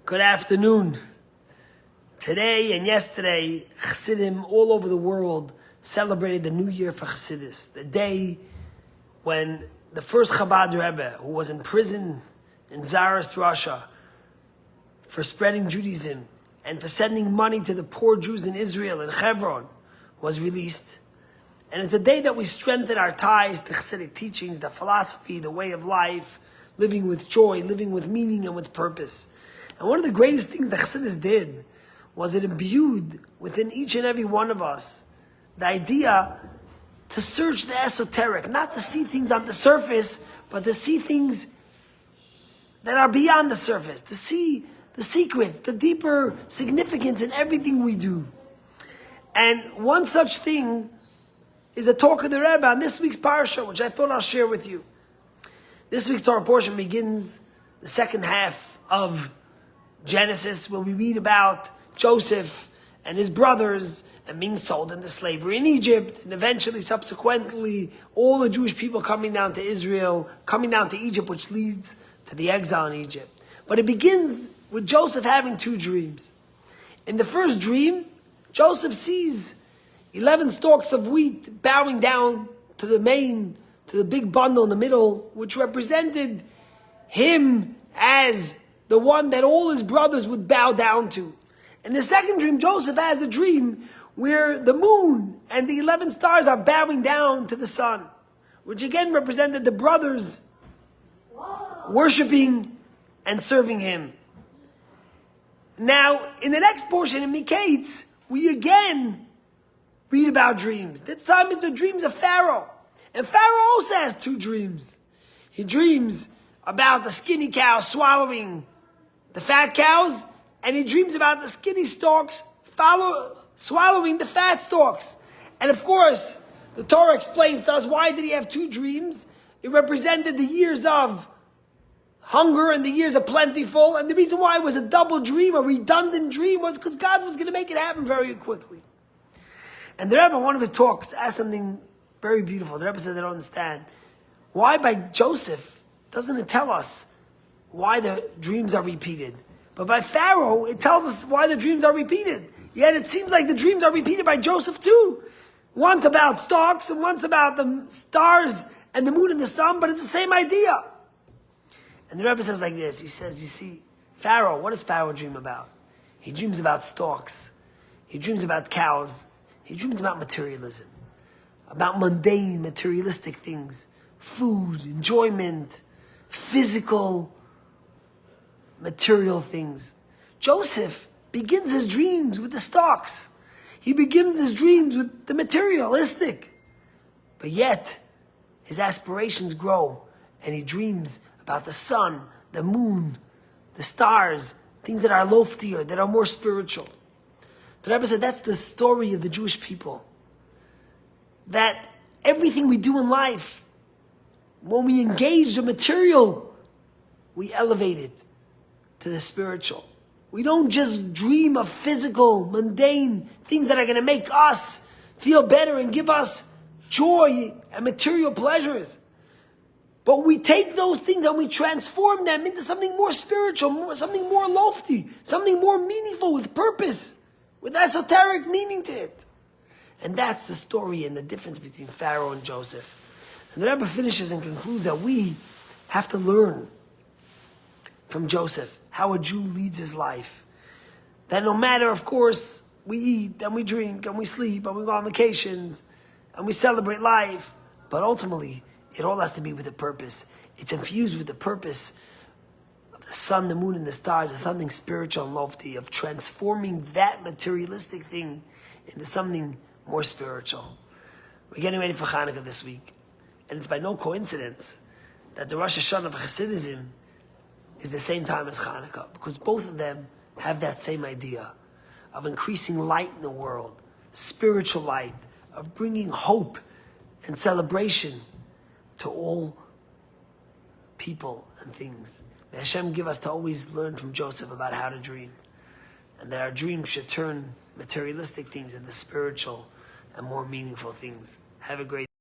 Good afternoon. Today and yesterday, Chassidim all over the world celebrated the New Year for Chassidus, the day when the first Chabad Rebbe, who was in prison in Tsarist Russia for spreading Judaism and for sending money to the poor Jews in Israel and Hebron, was released. And it's a day that we strengthen our ties to Chassidic teachings, the philosophy, the way of life, living with joy, living with meaning and with purpose. And one of the greatest things that Chassidus did was it imbued within each and every one of us the idea to search the esoteric, not to see things on the surface, but to see things that are beyond the surface, to see the secrets, the deeper significance in everything we do. And one such thing is a talk of the Rebbe on this week's parsha, which I thought I'll share with you. This week's Torah portion begins the second half of Genesis, where we read about Joseph and his brothers and being sold into slavery in Egypt, and eventually, subsequently, all the Jewish people coming down to Israel, coming down to Egypt, which leads to the exile in Egypt. But it begins with Joseph having two dreams. In the first dream, Joseph sees 11 stalks of wheat bowing down to the big bundle in the middle, which represented him as the one that all his brothers would bow down to. In the second dream, Joseph has a dream where the moon and the 11 stars are bowing down to the sun, which again represented the brothers worshiping and serving him. Now, in the next portion, in Miketz, we again read about dreams. This time it's the dreams of Pharaoh. And Pharaoh also has two dreams. He dreams about the skinny cow swallowing the fat cows, and he dreams about the skinny stalks swallowing the fat stalks. And of course, the Torah explains to us, why did he have two dreams? It represented the years of hunger and the years of plentiful, and the reason why it was a double dream, a redundant dream, was because God was going to make it happen very quickly. And the Rebbe, in one of his talks, asked something very beautiful. The Rebbe says, I don't understand. Why by Joseph doesn't it tell us why the dreams are repeated? But by Pharaoh, it tells us why the dreams are repeated. Yet it seems like the dreams are repeated by Joseph too. Once about stalks and once about the stars and the moon and the sun, but it's the same idea. And the Rebbe says like this, he says, you see, Pharaoh, what does Pharaoh dream about? He dreams about stalks. He dreams about cows. He dreams about materialism, about mundane, materialistic things, food, enjoyment, physical, material things. Joseph begins his dreams with the stalks. He begins his dreams with the materialistic. But yet, his aspirations grow, and he dreams about the sun, the moon, the stars, things that are loftier, that are more spiritual. The Rebbe said that's the story of the Jewish people. That everything we do in life, when we engage the material, we elevate it to the spiritual. We don't just dream of physical, mundane things that are going to make us feel better and give us joy and material pleasures. But we take those things and we transform them into something more spiritual, something more lofty, something more meaningful with purpose, with esoteric meaning to it. And that's the story and the difference between Pharaoh and Joseph. And the Rebbe finishes and concludes that we have to learn from Joseph how a Jew leads his life. That no matter, of course, we eat and we drink and we sleep and we go on vacations and we celebrate life, but ultimately, it all has to be with a purpose. It's infused with the purpose of the sun, the moon, and the stars, of something spiritual and lofty, of transforming that materialistic thing into something more spiritual. We're getting ready for Hanukkah this week. And it's by no coincidence that the Rosh Hashanah of Hasidism is the same time as Hanukkah, because both of them have that same idea of increasing light in the world, spiritual light, of bringing hope and celebration to all people and things. May Hashem give us to always learn from Joseph about how to dream, and that our dreams should turn materialistic things into spiritual and more meaningful things. Have a great